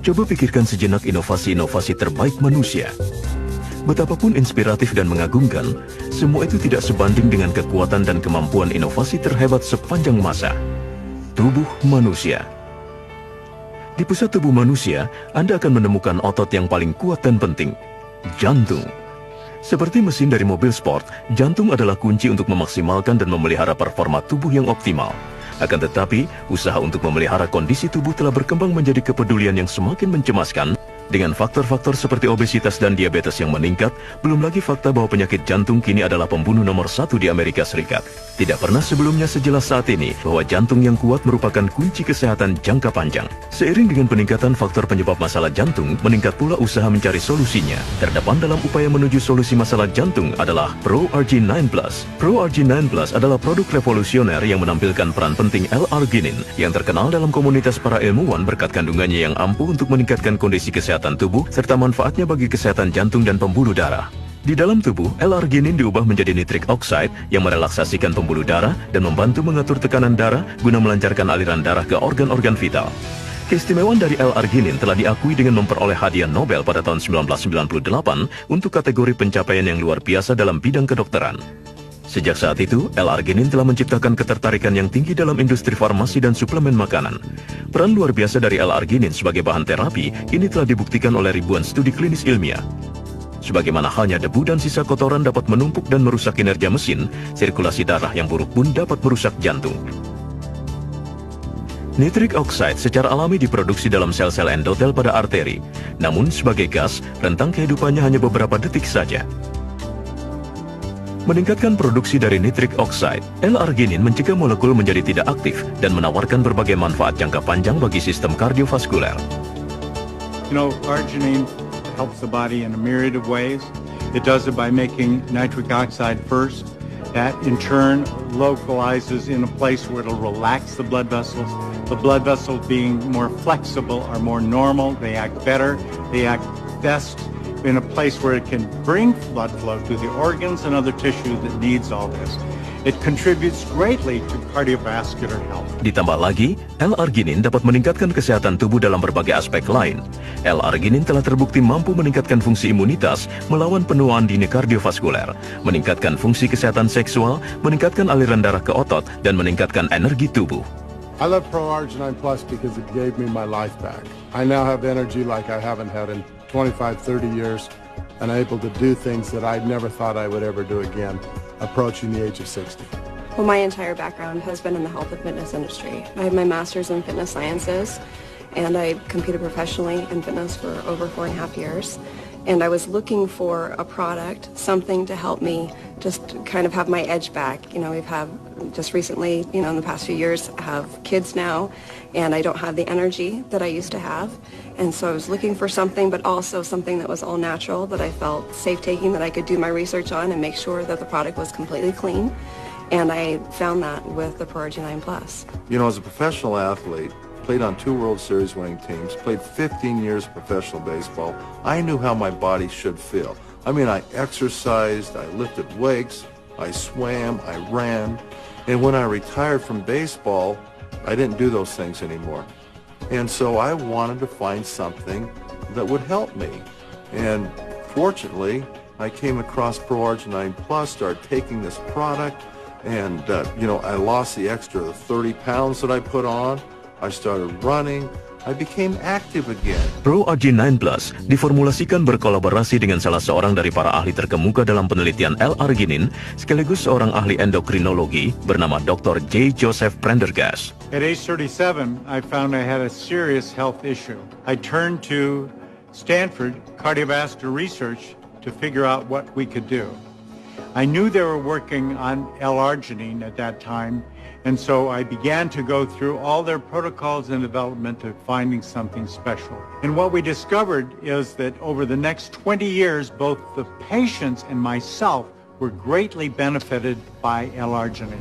Coba pikirkan sejenak inovasi-inovasi terbaik manusia. Betapapun inspiratif dan mengagumkan, semua itu tidak sebanding dengan kekuatan dan kemampuan inovasi terhebat sepanjang masa. Tubuh manusia. Di pusat tubuh manusia, Anda akan menemukan otot yang paling kuat dan penting, jantung. Seperti mesin dari mobil sport, jantung adalah kunci untuk memaksimalkan dan memelihara performa tubuh yang optimal. Akan tetapi, usaha untuk memelihara kondisi tubuh telah berkembang menjadi kepedulian yang semakin mencemaskan, dengan faktor-faktor seperti obesitas dan diabetes yang meningkat, belum lagi fakta bahwa penyakit jantung kini adalah pembunuh nomor 1 di Amerika Serikat. Tidak pernah sebelumnya sejelas saat ini bahwa jantung yang kuat merupakan kunci kesehatan jangka panjang. Seiring dengan peningkatan faktor penyebab masalah jantung, meningkat pula usaha mencari solusinya. Terdepan dalam upaya menuju solusi masalah jantung adalah ProArgin-9 Plus. ProArgin-9 Plus adalah produk revolusioner yang menampilkan peran penting L-arginin yang terkenal dalam komunitas para ilmuwan berkat kandungannya yang ampuh untuk meningkatkan kondisi kesehatan tubuh serta manfaatnya bagi kesehatan jantung dan pembuluh darah. Di dalam tubuh, L-arginin diubah menjadi nitric oxide yang merelaksasikan pembuluh darah dan membantu mengatur tekanan darah guna melancarkan aliran darah ke organ-organ vital. Keistimewaan dari L-arginin telah diakui dengan memperoleh hadiah Nobel pada tahun 1998 untuk kategori pencapaian yang luar biasa dalam bidang kedokteran. Sejak saat itu, L-arginin telah menciptakan ketertarikan yang tinggi dalam industri farmasi dan suplemen makanan. Peran luar biasa dari L-arginin sebagai bahan terapi ini telah dibuktikan oleh ribuan studi klinis ilmiah. Sebagaimana halnya debu dan sisa kotoran dapat menumpuk dan merusak kinerja mesin, sirkulasi darah yang buruk pun dapat merusak jantung. Nitric oxide secara alami diproduksi dalam sel-sel endotel pada arteri. Namun sebagai gas, rentang kehidupannya hanya beberapa detik saja. Meningkatkan produksi dari nitric oxide, L-arginin mencegah molekul menjadi tidak aktif dan menawarkan berbagai manfaat jangka panjang bagi sistem kardiovaskuler. Arginine helps the body in a myriad of ways. It does it by making nitric oxide first. That in turn localizes in a place where it'll relax the blood vessels. The blood vessels being more flexible are more normal. They act better. They act best in a place where it can bring blood flow to the organs and other tissue that needs all this. It contributes greatly to cardiovascular health. Ditambah lagi, L-arginin dapat meningkatkan kesehatan tubuh dalam berbagai aspek lain. L-arginin telah terbukti mampu meningkatkan fungsi imunitas, melawan penuaan dini kardiovaskuler, meningkatkan fungsi kesehatan seksual, meningkatkan aliran darah ke otot, dan meningkatkan energi tubuh. I love ProArgin-9 Plus because it gave me my life back. I now have energy like I haven't had in 25, 30 years, and I'm able to do things that I never thought I would ever do again, approaching the age of 60. Well, my entire background has been in the health and fitness industry. I have my master's in fitness sciences, and I competed professionally in fitness for over 4.5 years. And I was looking for a product, something to help me just kind of have my edge back. We've had just recently, in the past few years, have kids now, and I don't have the energy that I used to have. And so I was looking for something, but also something that was all natural, that I felt safe taking, that I could do my research on and make sure that the product was completely clean. And I found that with the ProArgin-9 Plus. As a professional athlete, played on 2 World Series winning teams, played 15 years of professional baseball, I knew how my body should feel. I exercised, I lifted weights, I swam, I ran, and when I retired from baseball, I didn't do those things anymore. And so I wanted to find something that would help me. And fortunately, I came across ProArgin-9 Plus, started taking this product, and I lost the extra 30 pounds that I put on. I started running. I became active again. ProArgin-9 Plus diformulasikan berkolaborasi dengan salah seorang dari para ahli terkemuka dalam penelitian L-arginin, sekaligus seorang ahli endokrinologi bernama Dr. J. Joseph Prendergast. At age 37, I found I had a serious health issue. I turned to Stanford Cardiovascular Research to figure out what we could do. I knew they were working on L-arginine at that time, and so I began to go through all their protocols and development of finding something special. And what we discovered is that over the next 20 years, both the patients and myself were greatly benefited by L-arginine.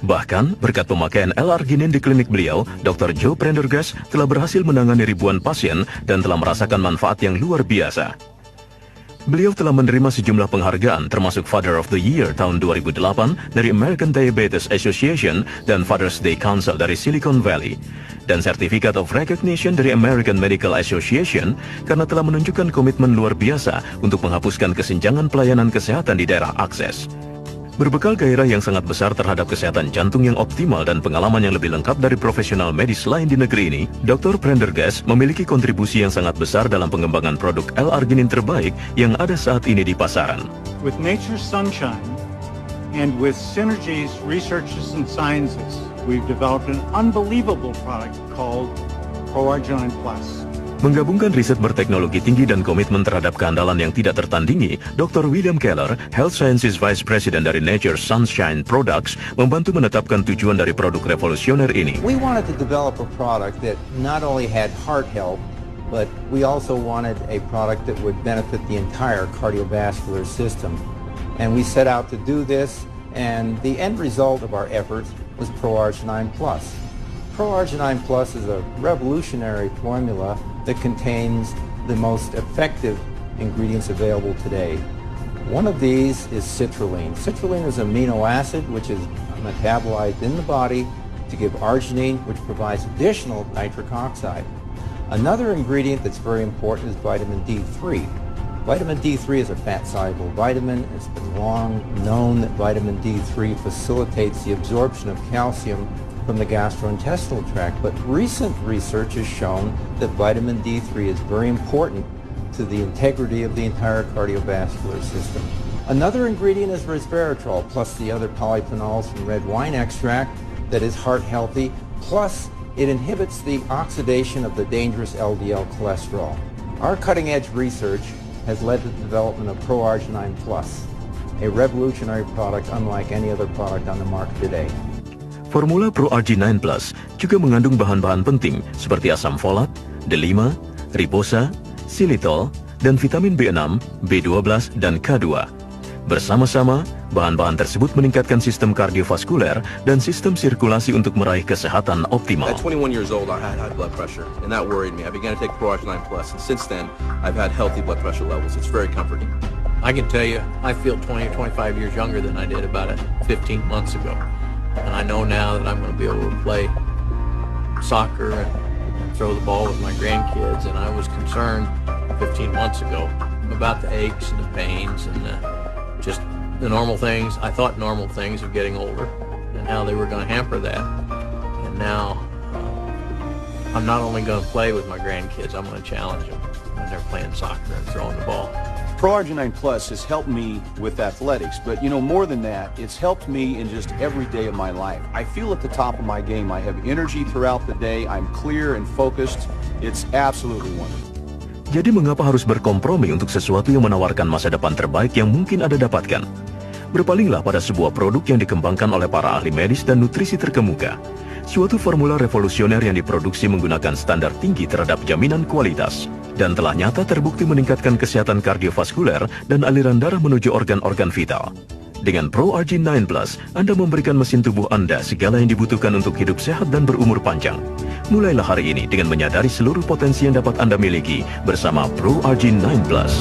Bahkan, berkat pemakaian L-arginin di klinik beliau, Dr. Joe Prendergast telah berhasil menangani ribuan pasien dan telah merasakan manfaat yang luar biasa. Beliau telah menerima sejumlah penghargaan termasuk Father of the Year tahun 2008 dari American Diabetes Association dan Father's Day Council dari Silicon Valley, dan Certificate of Recognition dari American Medical Association karena telah menunjukkan komitmen luar biasa untuk menghapuskan kesenjangan pelayanan kesehatan di daerah akses. Berbekal gairah yang sangat besar terhadap kesehatan jantung yang optimal dan pengalaman yang lebih lengkap dari profesional medis lain di negeri ini, Dr. Prendergast memiliki kontribusi yang sangat besar dalam pengembangan produk L-arginin terbaik yang ada saat ini di pasaran. With Nature's Sunshine and with Synergy's Researches and Sciences, we've developed an unbelievable product called ProArginine Plus. Menggabungkan riset berteknologi tinggi dan komitmen terhadap keandalan yang tidak tertandingi, Dr. William Keller, Health Sciences Vice President dari Nature's Sunshine Products, membantu menetapkan tujuan dari produk revolusioner ini. We wanted to develop a product that not only had heart health, but we also wanted a product that would benefit the entire cardiovascular system. And we set out to do this, and the end result of our efforts was ProArginine Plus. ProArginine Plus is a revolutionary formula that contains the most effective ingredients available today. One of these is citrulline. Citrulline is an amino acid which is metabolized in the body to give arginine, which provides additional nitric oxide. Another ingredient that's very important is vitamin D3. Vitamin D3 is a fat-soluble vitamin. It's been long known that vitamin D3 facilitates the absorption of calcium from the gastrointestinal tract, but recent research has shown that vitamin D3 is very important to the integrity of the entire cardiovascular system. Another ingredient is resveratrol, plus the other polyphenols from red wine extract that is heart healthy, plus it inhibits the oxidation of the dangerous LDL cholesterol. Our cutting-edge research has led to the development of ProArginine Plus, a revolutionary product unlike any other product on the market today. Formula ProArginine Plus juga mengandung bahan-bahan penting seperti asam folat, D5, ribosa, xylitol, dan vitamin B6, B12, dan K2. Bersama-sama, bahan-bahan tersebut meningkatkan sistem kardiovaskuler dan sistem sirkulasi untuk meraih kesehatan optimal. At 21 years old, I had high blood pressure, and that worried me. I began to take ProArginine Plus, and since then, I've had healthy blood pressure levels. It's very comforting. I can tell you, I feel 20 or 25 years younger than I did about 15 months ago. And I know now that I'm going to be able to play soccer and throw the ball with my grandkids. And I was concerned 15 months ago about the aches and the pains and just the normal things. I thought normal things of getting older and how they were going to hamper that. And now I'm not only going to play with my grandkids, I'm going to challenge them when they're playing soccer and throwing the ball. ProArginine Plus has helped me with athletics, but more than that, it's helped me in just every day of my life. I feel at the top of my game. I have energy throughout the day. I'm clear and focused. It's absolutely wonderful. Jadi mengapa harus berkompromi untuk sesuatu yang menawarkan masa depan terbaik yang mungkin Anda dapatkan? Berpalinglah pada sebuah produk yang dikembangkan oleh para ahli medis dan nutrisi terkemuka. Suatu formula revolusioner yang diproduksi menggunakan standar tinggi terhadap jaminan kualitas dan telah nyata terbukti meningkatkan kesehatan kardiovaskuler dan aliran darah menuju organ-organ vital. Dengan ProArginine Plus, Anda memberikan mesin tubuh Anda segala yang dibutuhkan untuk hidup sehat dan berumur panjang. Mulailah hari ini dengan menyadari seluruh potensi yang dapat Anda miliki bersama ProArginine Plus.